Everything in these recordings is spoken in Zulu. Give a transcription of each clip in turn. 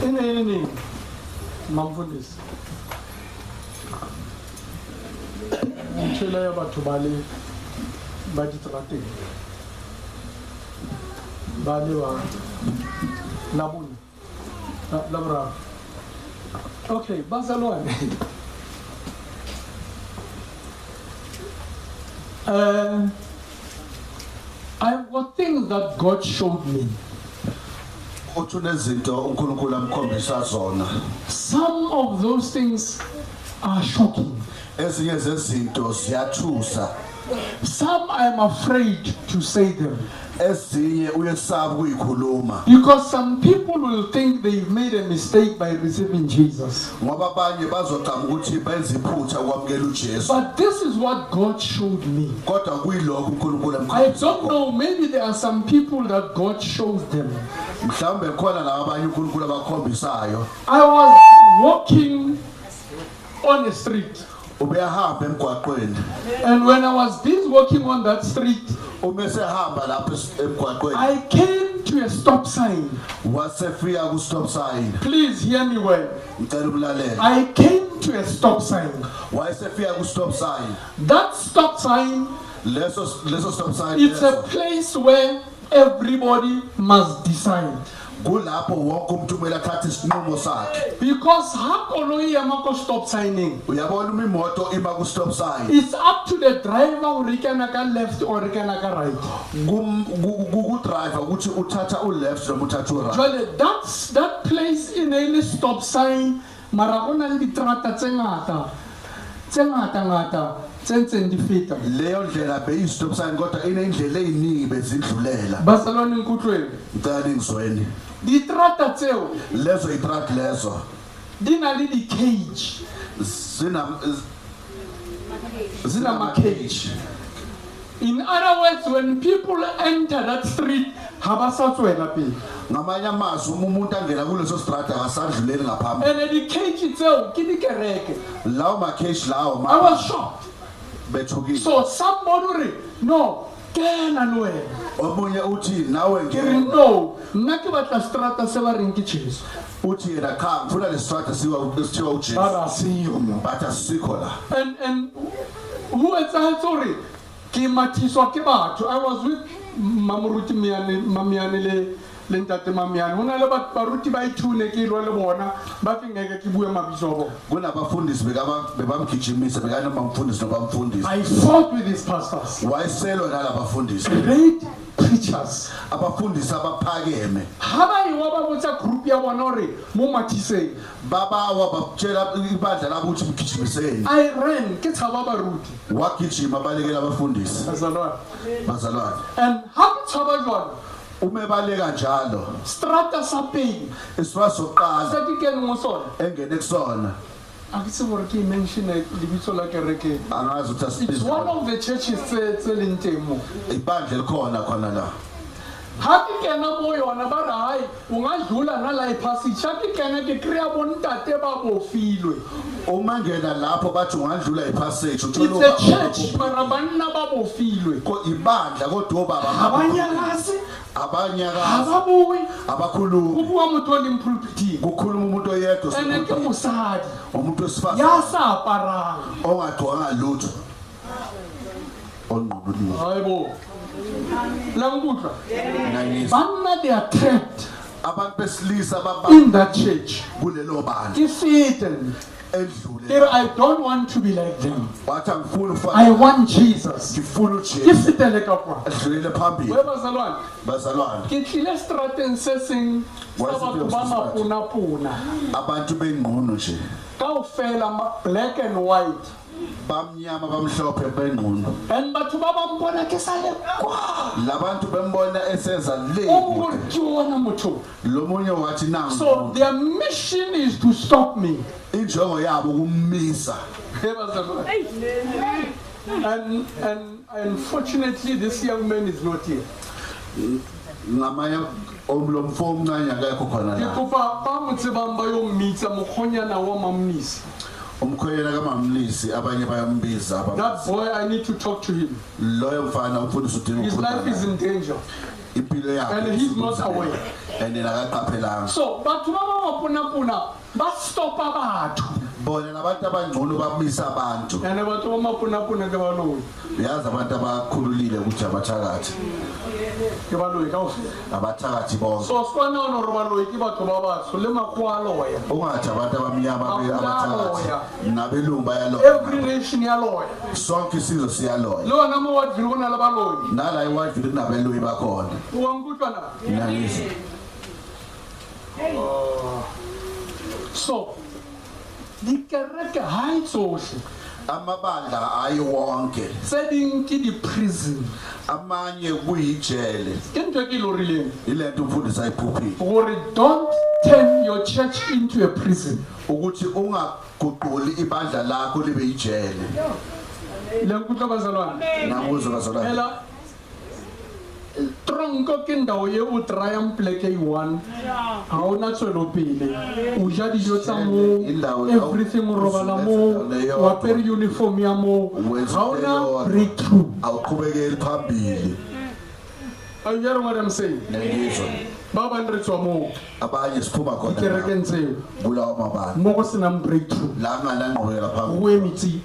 Ini mamfundisi. Ngitshela yabathu bale baditrateng. Bale wa labuni. Labra. Okay, bazalwane. I've got things that God showed me. Some of those things are shocking. Some I'm afraid to say them. Because some people will think they've made a mistake by receiving Jesus. But this is what God showed me. I don't know, maybe there are some people that God shows them. I was walking on a street. And when I was busy walking on that street, I came to a stop sign. Please hear me well. I came to a stop sign. That stop sign, it's a place where everybody must decide. Because how stop signing? It's up to the driver or he can go left or he can go right. That's that place in a stop sign. Maragona di trata tsengata. Leon de la base stop sign got in a delay Barcelona Kutre. Darling Swenny. Di trata tseo. Leso I trat leso. Dinali di cage. Zina cage. In other words, when people enter that street, habasatwela pe. Ngamanya masu umuntu angena kuleso strata akasadluleli ngaphambi. And the cage itself, kinikereke. Lawo ma cage lawo ma. I was shocked. So somebody no, can and where? No, naki batla strata se ba rinki cheso. Uthi yena khanga ufuna le strata siwa ucheso. Baba siyo mo. Batha sikola. And who is that sorry? Ki matiswa ke batho. I was with Mamuruti Mamiane le ntate Mamiane. Hona le baruti ba ithune ke lo le bona ba ke ngeke ke bue mabizobo. Kuna bafundisi bebamgijimisa bekana bamfundisi nobamfundisi. I fought with these pastors. Wayeselo nala bafundisi. Great preachers. Abafundisi abaphakeme. Haba yiwa babutsa group ya bona hore mo matiseng. Baba wa batshela ibandla labo uthi mgijimiseni. I ran ke tshaba baruti. Wagijima balekela abafundisi. Bazalwane. And how tshaba jwana? Umebaleka njalo strata sapeng iswasoqala satikeni ngosona engene kusona akisibore ke mention libitso la kereke angazi uthi it's one of the churches tselintemo ibandla likhona la happy kena mo yona ba hayi ungadlula nala iphasi happy kena ke kriya bontate ba bofilwe uma ngena lapho bathi ungadlula iphasage uthola it's a church barabanna ba bofilwe ko ibandla kodwa baba abanyakazi ababuyi abakhuluma kubuka umuntu olimpulpiti kukhuluma umuntu oyedwa eneke musadi umuntu wesifazane yasaparanga ongagcwanga lutho onqubulile hayibo langutla banna they are trapped abantu besilisa in that church kulelo bani ifitten. I don't want to be like them. I want Jesus. Black and white. And but so their mission is to stop me. And unfortunately this young man is not here. That boy, I need to talk to him. His life is in danger. And he's not aware. and akaqaphelanga. So batho ba mapuna ba stop batho. Bona nabantu abangcono babisa abantu. And batho ba mapuna ke baloyi. Uyazi abantu abakhululile ukuthi abathakathi. Ke baloyi kaofela. Abathakathi bonke. So skwana ono re baloyi ke batho ba batsho le makwalo ya. Ungathi abantu abamnyama abathakathi. Nabelungu bayaloya. Every nation yaloya. Sonke isizwe siyaloya. Lo ngama Wattville kuna la baloyi. Nala iWattville kunabelungu bakhona. Uwangutwa na. Ngiyangizwa. So dikereke ha itsohle amabandla ayiwonke seding ke di prison amanye kuyijele ke ntwe ke lorileng ilento umfundisi ayiphuphile gore don't turn your church into a prison ukuthi ungaguquli ibandla lakho libe yijele lenkutlo bazalwane nakuzo bazalwane tronko ke ndawo ye o triumph like one ha ona tswelo pele o ja dijo tsa mo everything o robala mo wa per uniform ya mo ha ona breakthrough awuqhubekeli phambili are you hearing what I'm saying ngiyizwa baba ndretswa mo abanye siphuma khona kereke ntse bulawa mabandla mo go sena breakthrough la ngana ngqoyela phambili wemitsi.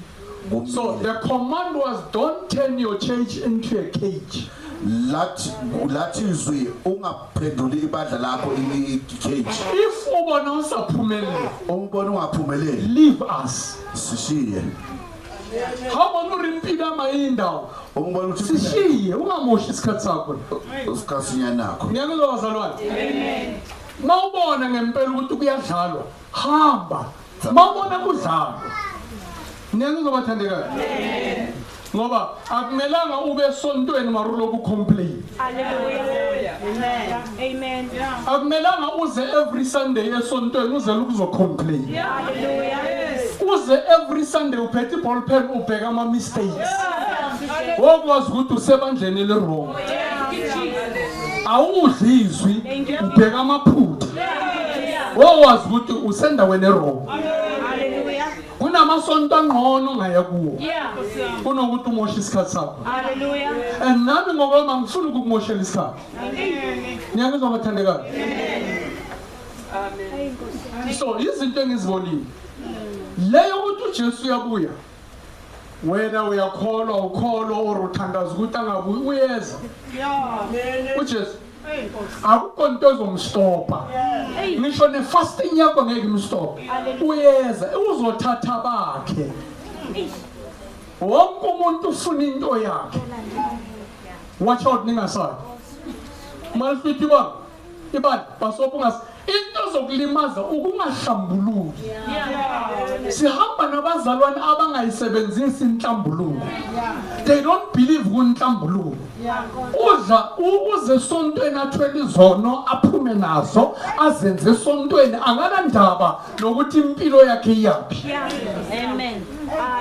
So the command was don't turn your church into a cage. Lathi izwi ungaphenduli ibandla lakho cage. If ubona usaphumelele, umbona ungaphumeleli, leave us. Sishiye. Hamba nurimpila mayindawo. Umbona uthi sishiye ungamoshi isikhathi sakho. Usikasinya nakho. Ngiyakuzwa bazalwane. Amen. Mawubona ngempela ukuthi kuyadlalwa, hamba. Mawubona kudlalwa. Ngiyakuzwa bathandekayo. Amen. Ngoba akumelanga ube esontweni marulo ku complain. Hallelujah. Amen. Akumelanga uze every Sunday esontweni uze ukuzo complain. Hallelujah. Uze every Sunday uphethe ball pen ubheka ama mistakes. Wokwazi ukuthi usebandleni le wrong. Awudlizwi ubheka amaphutha. Wokwazi ukuthi usendaweni wrong. Kunamasonto angqono ngaya kuwo. Kunokuthi umoshe isikhathi sakho. Hallelujah. And nami ngoba ngifuna ukukumoshela isikhathi. Ngiyakuzwa bathandekayo. Amen. So izinto engizibonile. Leyo ukuthi uJesu uyabuya. Whether uyakholwa ukholwa or uthandaza ukuthi angabuyi uyeza. uJesu akukho into ezomstopa. Ngisho ne-fasting yakho ngeke imstope. Uyeza uzothatha bakhe. Wonke umuntu ufuna into yakhe. Watch out ningasayi. Malifithi ba ibani basopa ungasi into zokulimaza ukungahlambuluki. Sihamba nabazalwane abangayisebenzisi inhlambuluko. They don't believe kunhlambuluko. Udla uze esontweni athwele izono aphume nazo azenze esontweni anganandaba nokuthi impilo yakhe iyaphi. Amen.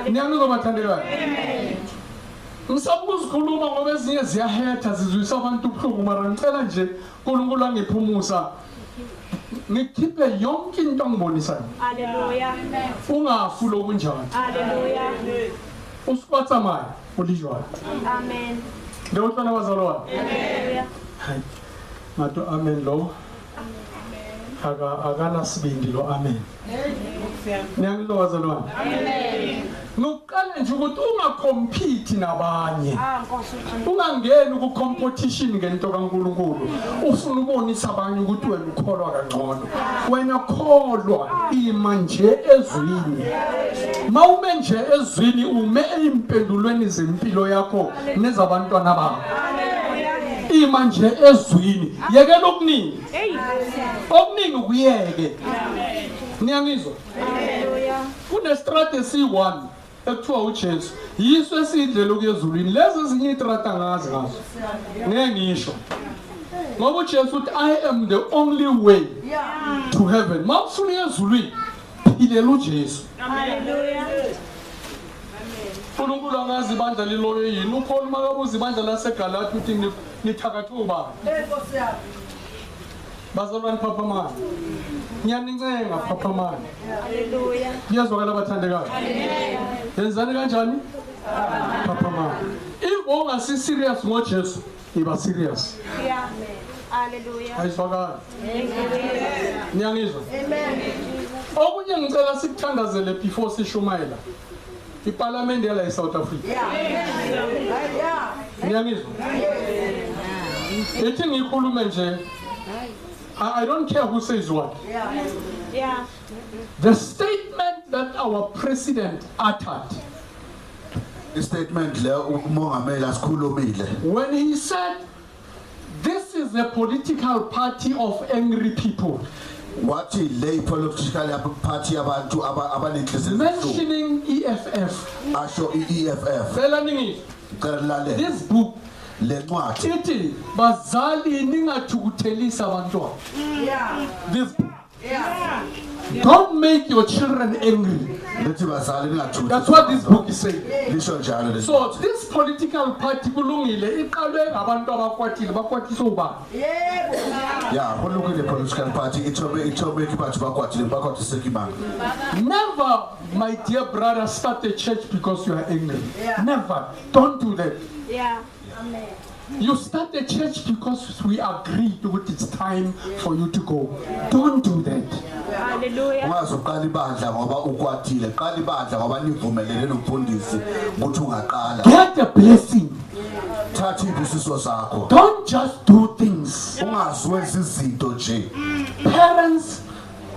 Niyangizwa bathandekayo. Ngisabuza ukukhuluma ngoba ezinye ziyahetha zizwisa abantu ubuhlungu mara ngicela nje uNkulunkulu angiphumusa ngikhiphe yonke into angibonisayo. Hallelujah. Ungafu lokunjani. Hallelujah. Usikwatsa manje ulijwayo. Amen. Ngiyotshela abazalwane. Hallelujah. Hayi. Mato amen lo. Akana sibindi lo amen. Niyangizwa abazalwane. Amen. Ngokuqala nje ukuthi ungacompete nabanye. Ungangeni ku competition ngento kaNkulunkulu. Ufuna ukubonisa abanye ukuthi wena ukholwa kangcono. Wena kholwa ima nje ezwini. Mawume nje ezwini ume empendulweni zempilo yakho nezabantwana bakho. Ima nje ezwini. Yekela okuningi. Okuningi kuyeke. Niyangizwa? Hallelujah. Kune strategy 1 ekuthiwa uJesu. Yiso esidlela ukuyezulwini. Lezi ezinye itrata ngazi ngazo. Ngeke ngisho. Ngoba uJesu uthi I am the only way to heaven. Mawufuna ezulwini philela uJesu. Hallelujah. uNkulunkulu angazi ibandla liloyo yini. Upholi makabuza ibandla laseGalatia uthi nithakatha ubani. Nkosi yami. Bazalwane phaphamani. Ngiyanincenga phaphamani. Hallelujah. Ngiyazwakala abathandekayo. Yenzani kanjani? Phaphamani. If ongasi serious ngoJesu, iba serious. Yeah. Hallelujah. ayizwakali Hallelujah. niyangizwa Amen. okunye ngicela sikuthandazele before sishumayela iparlament yala eSouth Africa niyangizwa ethi ngikhulume nje I don't care who says what. Yeah. The statement that our president uttered Statement le umongameli asikhulumile when he said this is a political party of angry people, wathi le political party abantu abanenhliziyo mentioning EFF. asho iEFF Phela ningi, cela lalela this book le ncwadi ithi bazali ningathukuthelisa abantwana. This book. Don't make your children angry. lethi bazali ningathuthi That's what this book is saying. lisho njalo le So this political party kulungile iqalwe ngabantu abakwatile bakwatisa ubani. ya kulungile political party ithobe kibantu bakwatile bakwatise kibanga Never, my dear brother, start a church because you are angry. Never. Don't do that. Yeah. You start a church because we agreed that it's time for you to go. Don't do that. Hallelujah. ungazoqala ibandla ngoba ukwatile qala ibandla ngoba nivumelene nomfundisi ukuthi ungaqala Get a blessing. thatha ibisiso sakho Don't just do things. ungaziwenza izinto nje Parents,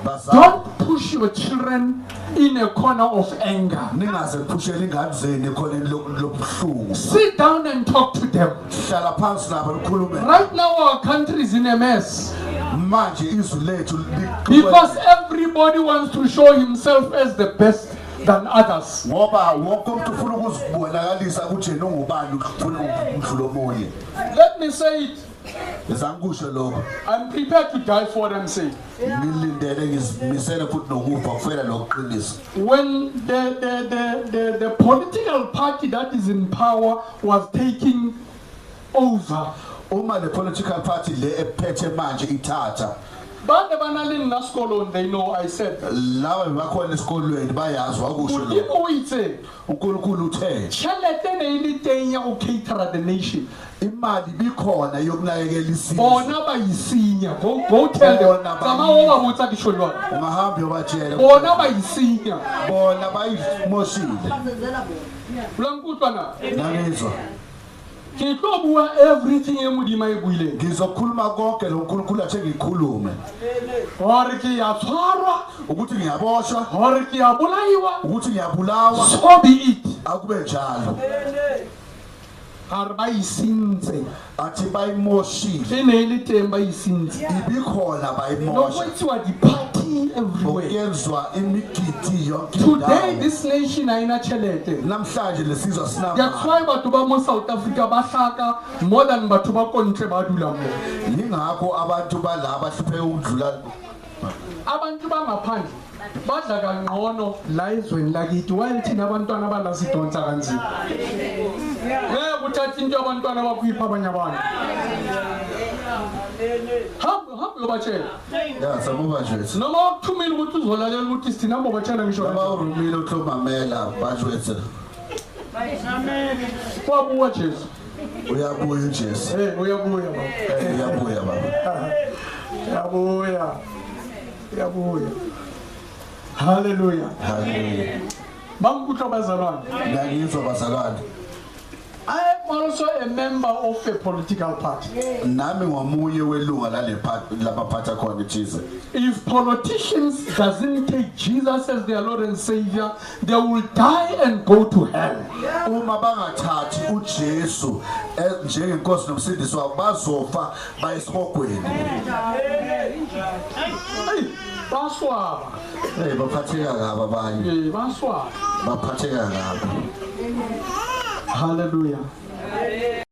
bazali don't push your children in a corner of anger. ningaze phushela ingane zenu ekhoneni lobuhlungu Sit down and talk to them. hlala phansi nabo nikhulume Right now, our country is in a mess manje izwi lethu because everybody wants to show himself as the best than others. ngoba wonke umuntu ufuna ukuzibonakalisa ukuthi yena ungubani ufuna ukudlula omunye Let me say it. ngizakusho lokho I'm prepared to die for what I'm saying. ngilindele ngizimisele futhi nokufa kufela lokuqinisa When the political party that is in power was taking over, uma le political party le ephethe manje ithatha bande banalini naskolo, they know I said that. laba bakhona esikolweni bayazi wakusho lokho Udimo uyithe, uNkulunkulu uthe tšhelete ne ile teng ya go cater the nation. imali bikhona yokunakekela isizwe Bona ba isinya. Go tell them. Zama o ba botsa ke sholwana. ungahamba uyobatshela Bona ba isinya. bona bayimoshile Ulankutlwa na? nangizwa Ke tlo bua everything e modimo e buileng. ngizokhuluma konke lo uNkulunkulu athe ngikhulume Hore ke ya tshwarwa, ukuthi ngiyaboshwa hore ke ya bolaiwa. ukuthi ngiyabulawa So be it. akube njalo Har ba isintse. athi bayimoshile E ne ile teng ba isintse. ibikhona No bayimosha go the party everywhere. ukuyenzwa imigidi yonke Today indawo. this nation ayina tšhelete. namhlanje lesizwe That's sinamali why batho ba mo South Africa ba hlaka more than batho ba kontle ba dula mo. yingakho abantu balaba bahluphe ukudlula Abantu bangaphandle badla kangcono la ezweni lakithi while thina abantwana balasidonsa kanzima. Ngeke uthathe into abantwana bakuyipha abanye abantu. Hamba uyobatshela. ya sabuba nje Noma wakuthumile ukuthi uzolalela ukuthi sithina hamba ubatshela ngisho baba urumile uhlomamela bajwethe wabuwa Jesu. uyabuya uJesu Uyabuya baba. uyabuya baba Uyabuya. Uyabuya. Hallelujah. haleluya Bangikuthwa bazalwane. ngiyizwa bazalwane I am also a member of a political party. nami ngomunye welunga lale party labaphatha khona ithize If politicians doesn't take Jesus as their Lord and Savior, they will die and go to hell. uma bangathathi uJesu njengenkosi nomsindisi wabo bazofa bayesibogweni Hey, baswaba. baphatheka kabi abanye Baswaba. baphatheka kabi Hallelujah.